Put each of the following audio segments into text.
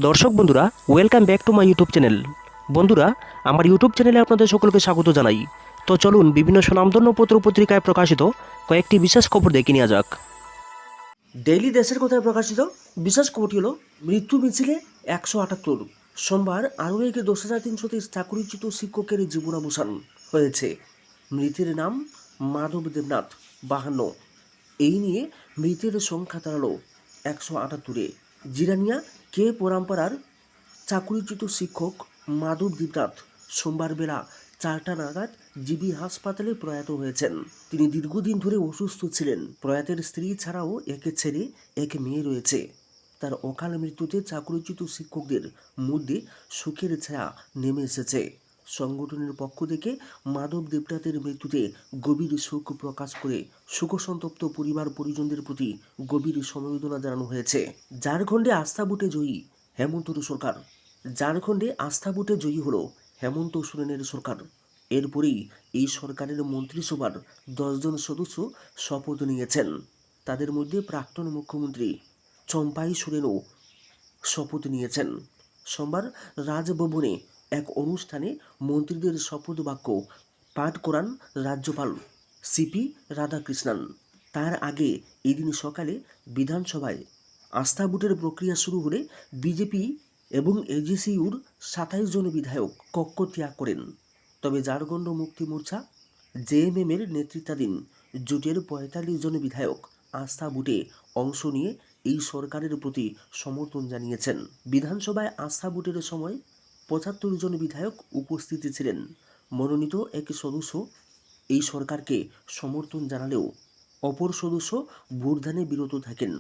দর্শক বন্ধুরা, welcome back to my YouTube channel. বন্ধুরা, আমার ইউটিউব চ্যানেলে আপনাদের সকলকে স্বাগত জানাই। তো চলুন বিভিন্ন স্বনামধন্য পত্র পত্রিকায় প্রকাশিত কয়েকটি বিশেষ খবর দেখে নেওয়া যাক। ডেইলি দেশের কথায় প্রকাশিত বিশেষ খবরটি হল মৃত্যু মিছিলে 178। সোমবার আরও এক 10,330 চাকরিচ্যুত শিক্ষকের জীবনাবসান হয়েছে। মৃতের নাম মাধব দেবনাথ, 52। এই নিয়ে মৃতের সংখ্যা দাঁড়ালো 178-এ। জিরানিয়া কে পরম্পরার চাকরিচ্যুত শিক্ষক মাধব দেবনাথ সোমবার বেলা 4টা নাগাদ জিবি হাসপাতালে প্রয়াত হয়েছেন। তিনি দীর্ঘদিন ধরে অসুস্থ ছিলেন। প্রয়াতের স্ত্রী ছাড়াও এক ছেলে এক মেয়ে রয়েছে। তার অকাল মৃত্যুতে চাকরিচ্যুত শিক্ষকদের মধ্যে সুখের ছায়া নেমে এসেছে। সংগঠনের পক্ষ থেকে মাধব দেবনাথের মৃত্যুতে গভীর শোক প্রকাশ করে শোকসন্তপ্ত পরিবার পরিজনদের প্রতি গভীর সমবেদনা জানানো হয়েছে। ঝাড়খণ্ডে আস্থা ভোটে জয়ী হেমন্ত সরকার। ঝাড়খণ্ডে আস্থা ভোটে জয়ী হল হেমন্ত সোরেনের সরকার। এরপরেই এই সরকারের মন্ত্রিসভার 10 জন সদস্য শপথ নিয়েছেন। তাদের মধ্যে প্রাক্তন মুখ্যমন্ত্রী চম্পাই সোরেনও শপথ নিয়েছেন। সোমবার রাজভবনে এক অনুষ্ঠানে মন্ত্রীদের শপথ বাক্য পাঠ করান রাজ্যপাল সিপি রাধাকৃষ্ণন। তার আগে এদিন সকালে বিধানসভায় আস্থা ভোটের প্রক্রিয়া শুরু হলে বিজেপি এবং এজেসিউর 27 জন বিধায়ক কক্ষ ত্যাগ করেন। তবে ঝাড়খণ্ড মুক্তি মোর্চা জেএমএমের নেতৃত্বাধীন জোটের 45 জন বিধায়ক আস্থা ভোটে অংশ নিয়ে এই সরকারের প্রতি সমর্থন জানিয়েছেন। বিধানসভায় আস্থা ভোটের সময় 75 জন বিধায়ক উপস্থিত ছিলেন। মনোনীত এক সদস্য এই সরকারকে সমর্থন জানালেও অপর সদস্য ভোটদানে বিরত থাকেন।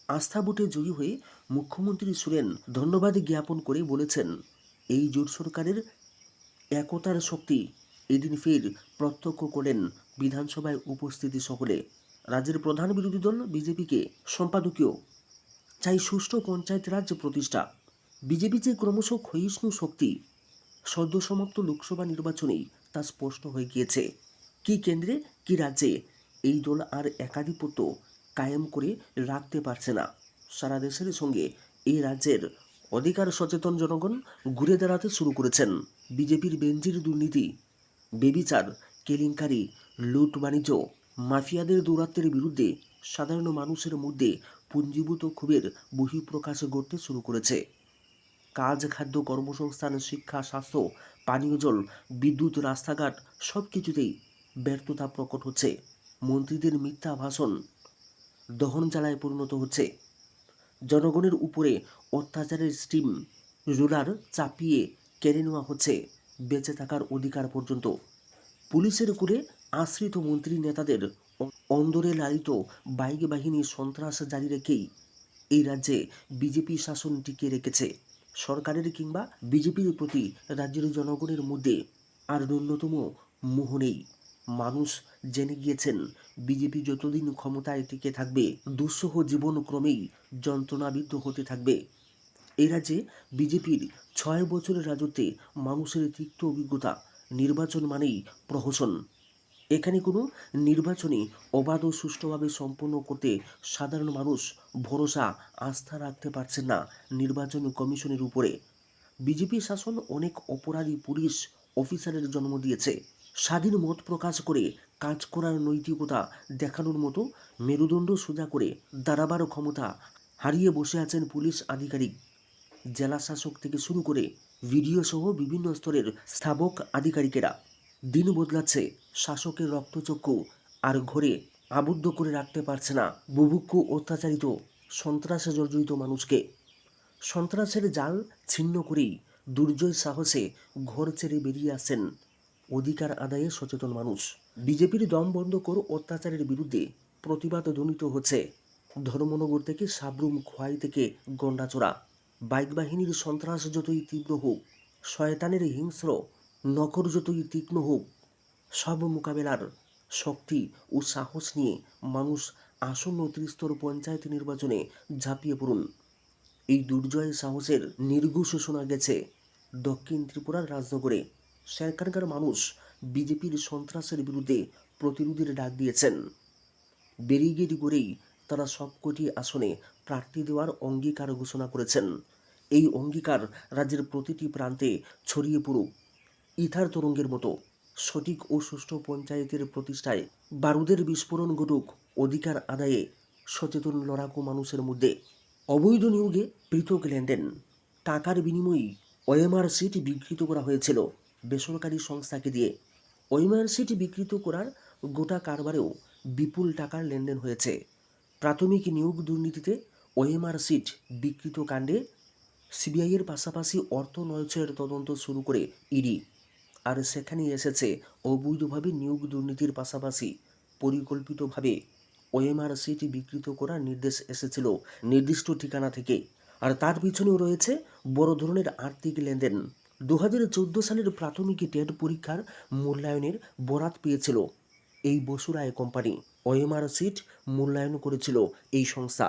আস্থা ভোটে জয়ী হয়ে মুখ্যমন্ত্রী সোরেন ধন্যবাদ জ্ঞাপন করে বলেছেন, এই জোট সরকারের একতার শক্তি এদিন ফের প্রত্যক্ষ করেন বিধানসভায় উপস্থিতি সকলে। রাজ্যের প্রধান বিরোধী দল বিজেপিকে সম্পাদকীয় চাই সুষ্ঠু পঞ্চায়েত রাজ প্রতিষ্ঠা। বিজেপি যে ক্রমশ ক্ষয়িষ্ণু শক্তি, সদ্য সমাপ্ত লোকসভা নির্বাচনেই তা স্পষ্ট হয়ে গিয়েছে। কি কেন্দ্রে কি রাজ্যে এই দল আর একাধিপত্য কায়েম করে রাখতে পারছে না। সারা দেশের সঙ্গে এই রাজ্যের অধিকার সচেতন জনগণ ঘুরে দাঁড়াতে শুরু করেছেন। বিজেপির বেঞ্জির দুর্নীতি, বেবিচার, কেলেঙ্কারি, লুট বাণিজ্য, মাফিয়াদের দৌরাত্মের বিরুদ্ধে সাধারণ মানুষের মধ্যে পুঞ্জীভূত ক্ষোভের বহিঃপ্রকাশ ঘটতে শুরু করেছে। কাজ, খাদ্য, কর্মসংস্থান, শিক্ষা, স্বাস্থ্য, পানীয় জল, বিদ্যুৎ, রাস্তাঘাট সব কিছুতেই ব্যর্থতা প্রকট হচ্ছে। মন্ত্রীদের মিথ্যা ভাষণ দহনজ্বালায় পরিণত হচ্ছে। জনগণের উপরে অত্যাচারের স্টিম রোলার চাপিয়ে কেড়ে নেওয়া হচ্ছে বেঁচে থাকার অধিকার পর্যন্ত। পুলিশের কোলে আশ্রিত মন্ত্রী নেতাদের অন্দরে লালিত বাইক বাহিনী সন্ত্রাস জারি রেখেই এই রাজ্যে বিজেপি শাসন টিকিয়ে রেখেছে। সরকারের কিংবা বিজেপির প্রতি রাজ্যের জনগণের মধ্যে আর ন্যূনতম মোহ নেই। মানুষ জেনে গিয়েছেন, বিজেপি যতদিন ক্ষমতায় টিকে থাকবে দুঃসহ জীবন ক্রমেই যন্ত্রণাবিদ্ধ হতে থাকবে। এই রাজ্যে বিজেপির 6 বছরের রাজত্বে মানুষের তিক্ত অভিজ্ঞতা, নির্বাচন মানেই প্রহসন। এখানে কোনো নির্বাচনী অবাধ ও সুষ্ঠুভাবে সম্পন্ন করতে সাধারণ মানুষ ভরসা আস্থা রাখতে পারছেন না নির্বাচন কমিশনের উপরে। বিজেপি শাসন অনেক অপরাধী পুলিশ অফিসারের জন্ম দিয়েছে। স্বাধীন মত প্রকাশ করে কাজ করার নৈতিকতা দেখানোর মতো মেরুদণ্ড সোজা করে দাঁড়াবার ক্ষমতা হারিয়ে বসে আছেন পুলিশ আধিকারিক, জেলা শাসক থেকে শুরু করে ভিডিও সহ বিভিন্ন স্তরের স্থাবক আধিকারিকেরা। দিন বদলাচ্ছে, শাসকের রক্তচক্ষু আর ঘরে আবদ্ধ করে রাখতে পারছে না বুভুক্ষু অত্যাচারিত সন্ত্রাসে জর্জরিত মানুষকে। সন্ত্রাসের জাল ছিন্ন করেই দুর্জয় সাহসে ঘর ছেড়ে বেরিয়ে আসেন অধিকার আদায়ে সচেতন মানুষ। বিজেপির দমবন্ধকর অত্যাচারের বিরুদ্ধে প্রতিবাদ ধ্বনিত হচ্ছে ধর্মনগর থেকে সাবরুম, খোয়াই থেকে গন্ডাচড়া। বাইক বাহিনীর সন্ত্রাস যতই তীব্র হোক, শয়তানের হিংস্র নখর যতই তীক্ষ্ণ হোক, সব মোকাবেলার শক্তি ও সাহস নিয়ে মানুষ আসন্ন ত্রিস্তর পঞ্চায়েত নির্বাচনে ঝাঁপিয়ে পড়ুন। এই দুর্জয় সাহসের নির্ঘোষ শোনা গেছে দক্ষিণ ত্রিপুরার রাজনগরে। সেখানকার মানুষ বিজেপির সন্ত্রাসের বিরুদ্ধে প্রতিরোধের ডাক দিয়েছেন। ব্যারিকেড করেই তারা সবকটি আসনে প্রার্থী দেওয়ার অঙ্গীকার ঘোষণা করেছেন। এই অঙ্গীকার রাজ্যের প্রতিটি প্রান্তে ছড়িয়ে পড়ুক ইথার তরঙ্গের মতো। সঠিক ও সুষ্ঠু পঞ্চায়েতের প্রতিষ্ঠায় বারুদের বিস্ফোরণ ঘটুক অধিকার আদায়ে সচেতন লড়াকু মানুষের মধ্যে। অবৈধ নিয়োগে পৃথক লেনদেন, টাকার বিনিময়ে ওএমআর সিট বিকৃত করা হয়েছিল বেসরকারি সংস্থাকে দিয়ে। ওএমআর সিট বিকৃত করার গোটা কারবারেও বিপুল টাকার লেনদেন হয়েছে। প্রাথমিক নিয়োগ দুর্নীতিতে ওএমআর সিট বিকৃত কাণ্ডে সিবিআইয়ের পাশাপাশি অর্থ নয়ছয়ের তদন্ত শুরু করে ইডি। আর সেখানেই এসেছে অবৈধভাবে নিয়োগ দুর্নীতির পাশাপাশি পরিকল্পিতভাবে ওএমআর সিট বিকৃত করার নির্দেশ এসেছিল নির্দিষ্ট ঠিকানা থেকে। আর তার পিছনেও রয়েছে বড় ধরনের আর্থিক লেনদেন। 2014 সালের প্রাথমিক টেট পরীক্ষার মূল্যায়নের বরাত পেয়েছিল এই বসু রায় কোম্পানি। ওএমআর সিট মূল্যায়ন করেছিল এই সংস্থা।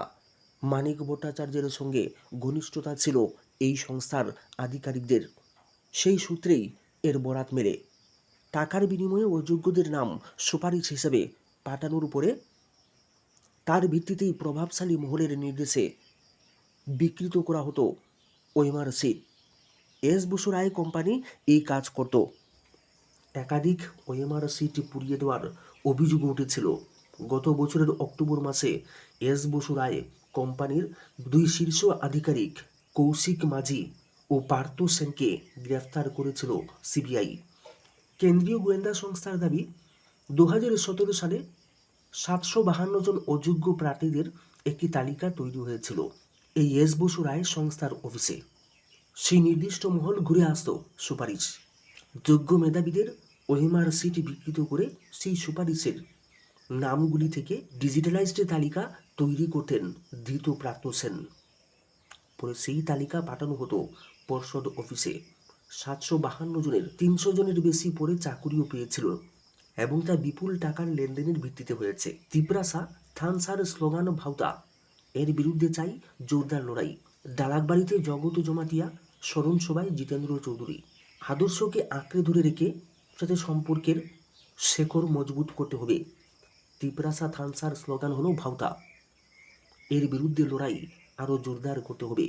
মানিক ভট্টাচার্যের সঙ্গে ঘনিষ্ঠতা ছিল এই সংস্থার আধিকারিকদের। সেই সূত্রেই এর বরাত মেলে। টাকার বিনিময়ে অযোগ্যদের নাম সুপারিশ হিসেবে পাঠানোর উপরে তার ভিত্তিতেই প্রভাবশালী মহলের নির্দেশে বিকৃত করা হতো ওএমআর সিট। এস বসু রায় কোম্পানি এই কাজ করত। একাধিক ওএমআর সিট পুড়িয়ে দেওয়ার অভিযোগ উঠেছিল। গত বছরের অক্টোবর মাসে এস বসু রায় কোম্পানির দুই শীর্ষ আধিকারিক কৌশিক মাঝি ও পার্থ সেনকে গ্রেফতার করেছিল সিবিআই। কেন্দ্রীয় গোয়েন্দা সংস্থার দাবি 2017 সালে 752 জন অযোগ্য প্রার্থীদের একটি তালিকা তৈরি হয়েছিল এই এস বসু রায় সংস্থার অফিসে। সেই নির্দিষ্ট মহল ঘুরে আসতো সুপারিশ। যোগ্য মেধাবীদের ওএমআর সিট বিকৃত করে সেই সুপারিশের নামগুলি থেকে ডিজিটালাইজড তালিকা তৈরি করতেন ধৃত পার্থ সেন। পরে সেই তালিকা পাঠানো হতো পর্ষদ অফিসে। 752 জনের 300 জনের বেশি পরে চাকুরিও পেয়েছিল এবং তা বিপুল টাকার লেনদেনের ভিত্তিতে হয়েছে। তিপ্রাসা থানসার স্লোগান ভাউতা, এর বিরুদ্ধে চাই জোরদার লড়াই। ডালাকবাড়িতে জগৎ জমাতিয়া স্মরণ সভায় জিতেন্দ্র চৌধুরী। আদর্শকে আঁকড়ে ধরে রেখে যাতে সম্পর্কের শেকড় মজবুত করতে হবে। তিপ্রাসা থানসার স্লোগান হলো ভাউতা, এর বিরুদ্ধে লড়াই আরও জোরদার করতে হবে।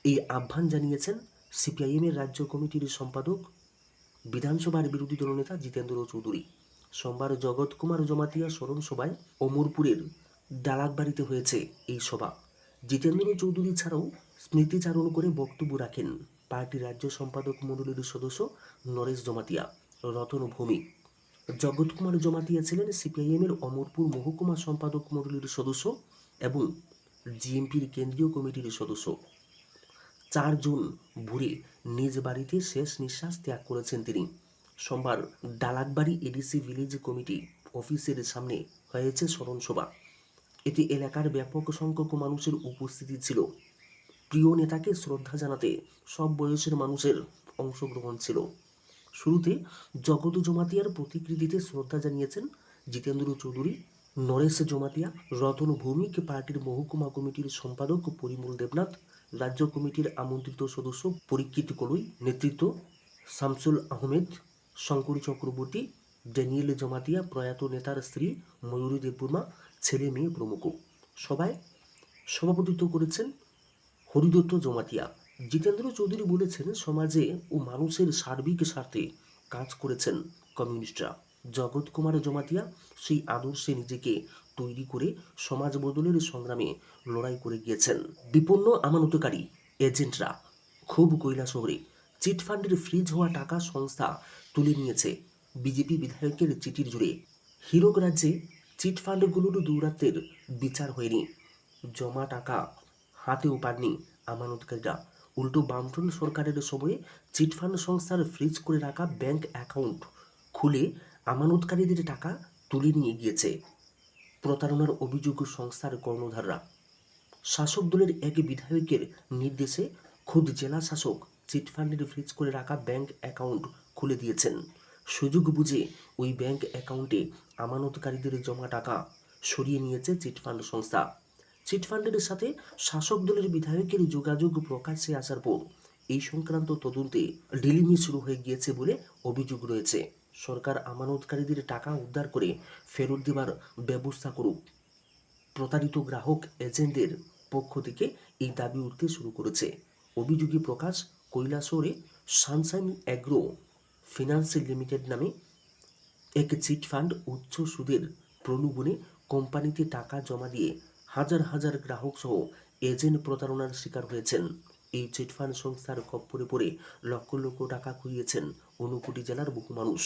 এই আহ্বান জানিয়েছেন সিপিআইএমের রাজ্য কমিটির সম্পাদক বিধানসভার বিরোধী দলনেতা জিতেন্দ্র চৌধুরী। সোমবার জগৎ কুমার জমাতিয়া স্মরণ সভায় অমরপুরের ডালাকবাড়িতে হয়েছে এই সভা। জিতেন্দ্র চৌধুরী ছাড়াও স্মৃতিচারণ করে বক্তব্য রাখেন পার্টির রাজ্য সম্পাদক মণ্ডলীর সদস্য নরেশ জমাতিয়া, রতন ভৌমিক। জগৎ কুমার জমাতিয়া ছিলেন সিপিআইএমের অমরপুর মহকুমা সম্পাদক মণ্ডলীর সদস্য এবং জিএমপির কেন্দ্রীয় কমিটির সদস্য। 4 জুন ভোরে নিজ বাড়িতে শেষ নিঃশ্বাস ত্যাগ করেছেন তিনি। সোমবার ডালাকবাড়ি এডিসি ভিলেজ কমিটি অফিসের সামনে হয়েছে স্মরণ সভা। এতে এলাকার ব্যাপক সংখ্যক মানুষের উপস্থিতি ছিল। প্রিয় নেতাকে শ্রদ্ধা জানাতে সব বয়সের মানুষের অংশগ্রহণ ছিল। শুরুতে জগৎ জমাতিয়ার প্রতিকৃতিতে শ্রদ্ধা জানিয়েছেন জিতেন্দ্র চৌধুরী, নরেশ জমাতিয়া, রতন ভৌমিক, পার্টির মহকুমা কমিটির সম্পাদক পরিমল দেবনাথ, রাজ্য কমিটির আমন্ত্রিত সদস্য পরীক্ষিত কলই, নেতৃত্ব শামসুল আহমেদ, শঙ্কর চক্রবর্তী, ড্যানিয়েল জমাতিয়া, প্রয়াত নেতার স্ত্রী ময়ূরী দেববর্মা, ছেলে মেয়ে প্রমুখ। সভায় সভাপতিত্ব করেছেন হরিদত্ত জমাতিয়া। জিতেন্দ্র চৌধুরী বলেছেন, সমাজে ও মানুষের সার্বিক স্বার্থে কাজ করেছেন কমিউনিস্টরা। জগৎ কুমার জমাতিয়া সেই আদর্শে নিজেকে তৈরি করে সমাজ বদলের সংগ্রামে লড়াই করে গিয়েছেন। বিপন্ন আমানতকারী এজেন্টরা খুব কৈলাসহরে চিটফান্ডের ফ্রিজ হওয়া টাকা সংস্থা তুলে নিয়েছে বিজেপি বিধায়কের চিঠির জোরে। হীরক রাজ্যে চিটফান্ডগুলোর দৌরাত্মের বিচার হয়নি, জমা টাকা হাতেও পাননি আমানতকারীরা। উল্টো বামফ্রন্ট সরকারের সময়ে চিটফান্ড সংস্থার ফ্রিজ করে রাখা ব্যাংক অ্যাকাউন্ট খুলে আমানতকারীদের টাকা তুলে নিয়ে গিয়েছে। প্রতারণার অভিযোগ সংস্থার কর্ণধাররা। শাসক দলের এক বিধায়কের নির্দেশে খোদ জেলা শাসক চিটফান্ডের ফ্রিজ করে রাখা ব্যাংক অ্যাকাউন্ট খুলে দিয়েছেন। সুযোগ বুঝে ওই ব্যাংক অ্যাকাউন্টে আমানতকারীদের জমা টাকা সরিয়ে নিয়েছে চিটফান্ড সংস্থা। চিটফান্ডের সাথে শাসক দলের বিধায়কের যোগাযোগ প্রকাশ্যে আসার পর এই সংক্রান্ত তদন্তে ঢিলিমি শুরু হয়ে গিয়েছে বলে অভিযোগ রয়েছে। সরকার আমানতকারীদের টাকা উদ্ধার করে ফেরত দেওয়ার ব্যবস্থা করুক। প্রতারিত গ্রাহক এজেন্টদের পক্ষ থেকে এই দাবি উঠতে শুরু করেছে। অভিযোগে প্রকাশ কৈলাসহরে সানশাইন অ্যাগ্রো ফিনান্স লিমিটেড নামে এক চিটফান্ড উচ্চ সুদের প্রলোভনে কোম্পানিতে টাকা জমা দিয়ে হাজার হাজার গ্রাহক সহ এজেন্ট প্রতারণার শিকার হয়েছেন। এই চিটফান্ড সংস্থার খপ্পরে পড়ে লক্ষ লক্ষ টাকা খুইয়েছেন ঊনকোটি জেলার বহু মানুষ।